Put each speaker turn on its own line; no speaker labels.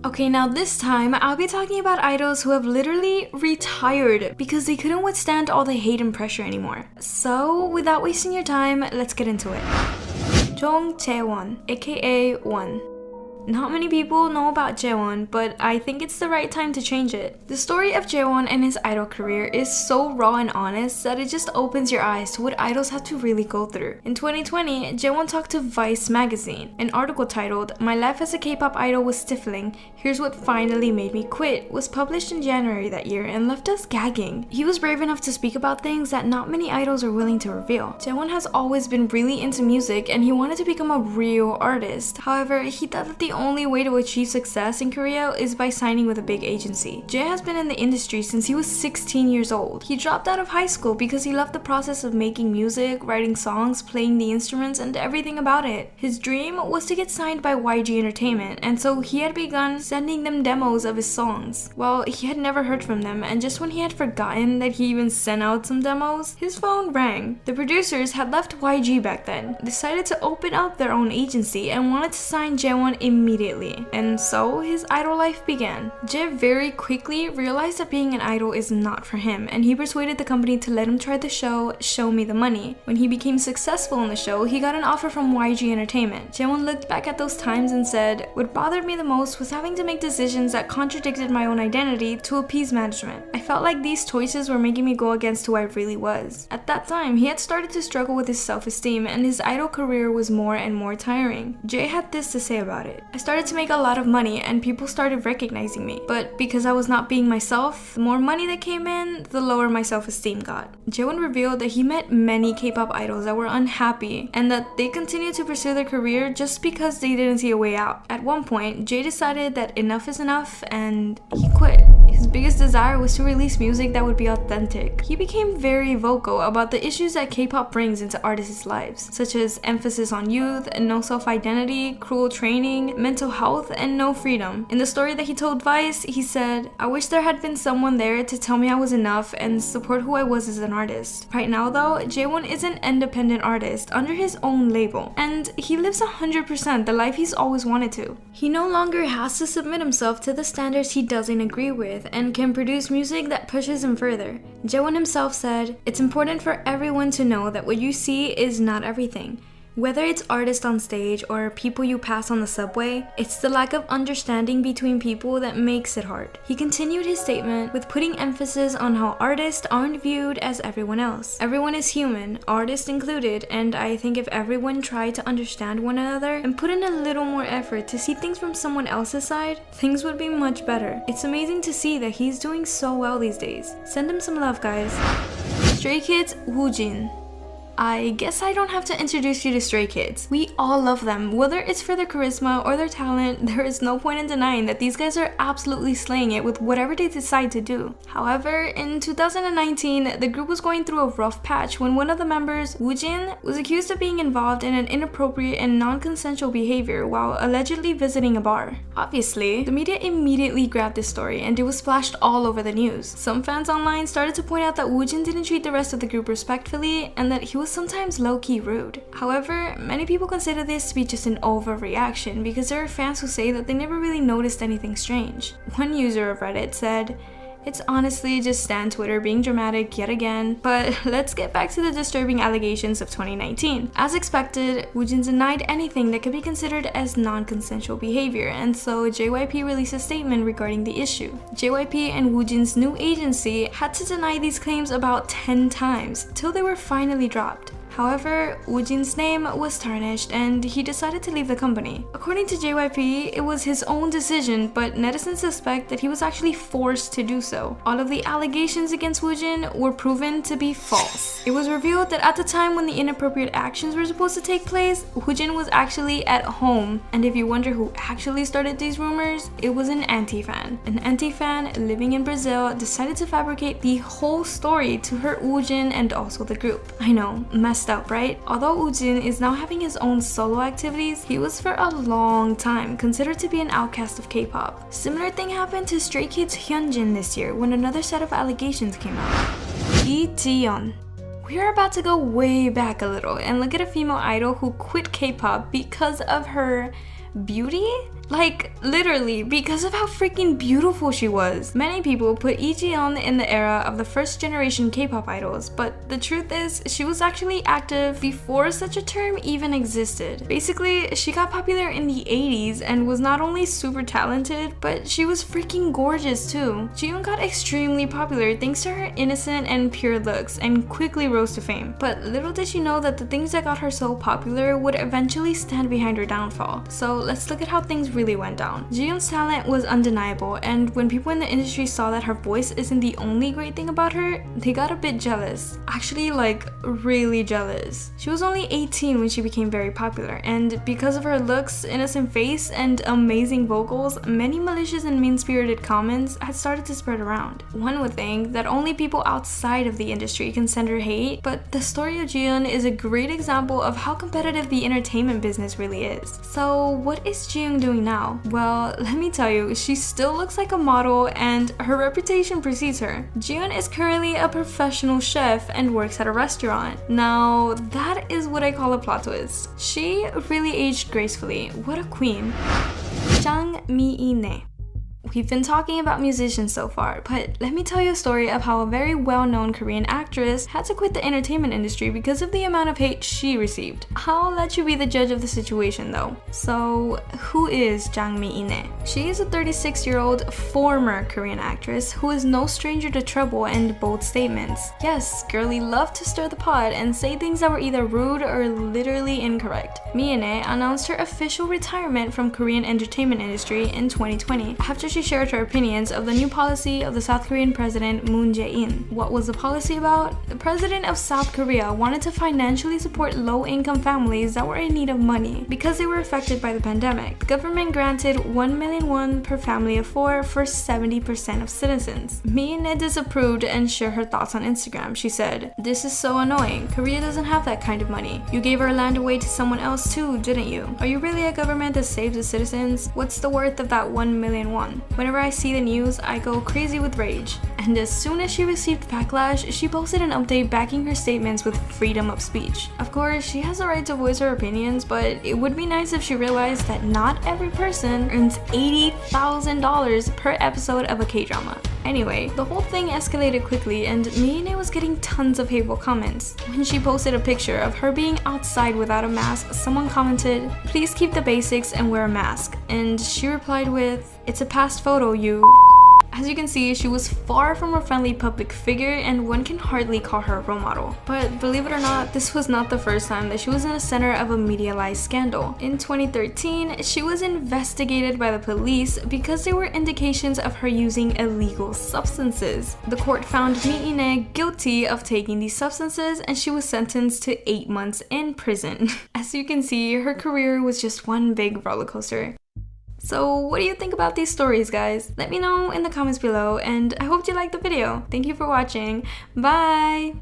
Okay, now this time, I'll be talking about idols who have literally retired because they couldn't withstand all the hate and pressure anymore. So, without wasting your time, let's get into it. Jaewon, aka Won. Not many people know about Jaewon, but I think it's the right time to change it. The story of Jaewon and his idol career is so raw and honest that it just opens your eyes to what idols have to really go through. In 2020, Jaewon talked to Vice magazine. An article titled, "My life as a K-pop idol was stifling. Here's what finally made me quit," was published in January that year and left us gagging. He was brave enough to speak about things that not many idols are willing to reveal. Jaewon has always been really into music and he wanted to become a real artist. However, he thought that the only way to achieve success in Korea is by signing with a big agency. Jae has been in the industry since he was 16 years old. He dropped out of high school because he loved the process of making music, writing songs, playing the instruments, and everything about it. His dream was to get signed by YG Entertainment, and so he had begun sending them demos of his songs. Well, he had never heard from them, and just when he had forgotten that he even sent out some demos, his phone rang. The producers had left YG back then, decided to open up their own agency, and wanted to sign Jaewon immediately. And so his idol life began. Jae very quickly realized that being an idol is not for him, and he persuaded the company to let him try the show Show Me the Money. When he became successful in the show, he got an offer from YG Entertainment. Jaewon looked back at those times and said, "What bothered me the most was having to make decisions that contradicted my own identity to appease management. I felt like these choices were making me go against who I really was." At that time, he had started to struggle with his self-esteem, and his idol career was more and more tiring. Jae had this to say about it: "I started to make a lot of money and people started recognizing me, but because I was not being myself, the more money that came in, the lower my self-esteem got." Jaewon revealed that he met many K-pop idols that were unhappy and that they continued to pursue their career just because they didn't see a way out. At one point, Jae decided that enough is enough and he quit. His biggest desire was to release music that would be authentic. He became very vocal about the issues that K-pop brings into artists' lives, such as emphasis on youth, no self-identity, cruel training, mental health, and no freedom. In the story that he told Vice, he said, "I wish there had been someone there to tell me I was enough and support who I was as an artist." Right now though, Jaewon is an independent artist under his own label, and he lives 100% the life he's always wanted to. He no longer has to submit himself to the standards he doesn't agree with and can produce music that pushes him further. Jaewon himself said, "It's important for everyone to know that what you see is not everything. Whether it's artists on stage or people you pass on the subway, it's the lack of understanding between people that makes it hard." He continued his statement with putting emphasis on how artists aren't viewed as everyone else. Everyone is human, artists included, and I think if everyone tried to understand one another and put in a little more effort to see things from someone else's side, things would be much better. It's amazing to see that he's doing so well these days. Send him some love, guys. Stray Kids, Woojin. I guess I don't have to introduce you to Stray Kids. We all love them. Whether it's for their charisma or their talent, there is no point in denying that these guys are absolutely slaying it with whatever they decide to do. However, in 2019, the group was going through a rough patch when one of the members, Woojin, was accused of being involved in an inappropriate and non-consensual behavior while allegedly visiting a bar. Obviously, the media immediately grabbed this story and it was splashed all over the news. Some fans online started to point out that Woojin didn't treat the rest of the group respectfully and that he was sometimes low-key rude. However, many people consider this to be just an overreaction because there are fans who say that they never really noticed anything strange. One user of Reddit said, "It's honestly just Stan Twitter being dramatic yet again." But let's get back to the disturbing allegations of 2019. As expected, Woojin denied anything that could be considered as non-consensual behavior, and so JYP released a statement regarding the issue. JYP and Woojin's new agency had to deny these claims about 10 times till they were finally dropped. However, Woojin's name was tarnished and he decided to leave the company. According to JYP, it was his own decision, but netizens suspect that he was actually forced to do so. All of the allegations against Woojin were proven to be false. It was revealed that at the time when the inappropriate actions were supposed to take place, Woojin was actually at home. And if you wonder who actually started these rumors, it was an anti-fan. An anti-fan living in Brazil decided to fabricate the whole story to hurt Woojin and also the group. I know, messed up, right? Although Woojin is now having his own solo activities, he was for a long time considered to be an outcast of K-pop. Similar thing happened to Stray Kids Hyunjin this year when another set of allegations came out. Lee Ji-yeon. We are about to go way back a little and look at a female idol who quit K-pop because of her beauty? Like, literally, because of how freaking beautiful she was. Many people put Lee Ji-yeon in the era of the first generation K-pop idols, but the truth is, she was actually active before such a term even existed. Basically, she got popular in the 80s and was not only super talented, but she was freaking gorgeous too. Ji-yeon got extremely popular thanks to her innocent and pure looks and quickly rose to fame. But little did she know that the things that got her so popular would eventually stand behind her downfall. So let's look at how things really went down. Ji-yeon's talent was undeniable, and when people in the industry saw that her voice isn't the only great thing about her, they got a bit jealous. Actually, like, really jealous. She was only 18 when she became very popular, and because of her looks, innocent face, and amazing vocals, many malicious and mean-spirited comments had started to spread around. One would think that only people outside of the industry can send her hate, but the story of Ji-yeon is a great example of how competitive the entertainment business really is. So what is Ji-yeon doing now? Well, let me tell you, she still looks like a model and her reputation precedes her. Ji-yeon is currently a professional chef and works at a restaurant. Now, that is what I call a plot twist. She really aged gracefully. What a queen. Jang Mi-in-ae. We've been talking about musicians so far, but let me tell you a story of how a very well-known Korean actress had to quit the entertainment industry because of the amount of hate she received. I'll let you be the judge of the situation though. So, who is Jang Mi-in-ae? She is a 36-year-old former Korean actress who is no stranger to trouble and bold statements. Yes, girlie loved to stir the pot and say things that were either rude or literally incorrect. Mi-in-ae announced her official retirement from Korean entertainment industry in 2020 after she shared her opinions of the new policy of the South Korean president Moon Jae-in. What was the policy about? The president of South Korea wanted to financially support low-income families that were in need of money because they were affected by the pandemic. The government granted 1 million won per family of 4 for 70% of citizens. Mi-in-ae disapproved and shared her thoughts on Instagram. She said, "This is so annoying. Korea doesn't have that kind of money. You gave our land away to someone else too, didn't you? Are you really a government that saves the citizens? What's the worth of that 1 million won?" Whenever I see the news, I go crazy with rage. And as soon as she received backlash, she posted an update backing her statements with freedom of speech. Of course, she has the right to voice her opinions, but it would be nice if she realized that not every person earns $80,000 per episode of a K-drama. Anyway, the whole thing escalated quickly and Mi-in-ae was getting tons of hateful comments. When she posted a picture of her being outside without a mask, someone commented, "Please keep the basics and wear a mask." And she replied with, "It's a past photo, you." As you can see, she was far from a friendly public figure and one can hardly call her a role model. But believe it or not, this was not the first time that she was in the center of a medialized scandal. In 2013, she was investigated by the police because there were indications of her using illegal substances. The court found Mi-in-ae guilty of taking these substances and she was sentenced to 8 months in prison. As you can see, her career was just one big roller coaster. So what do you think about these stories, guys? Let me know in the comments below, and I hope you liked the video. Thank you for watching. Bye!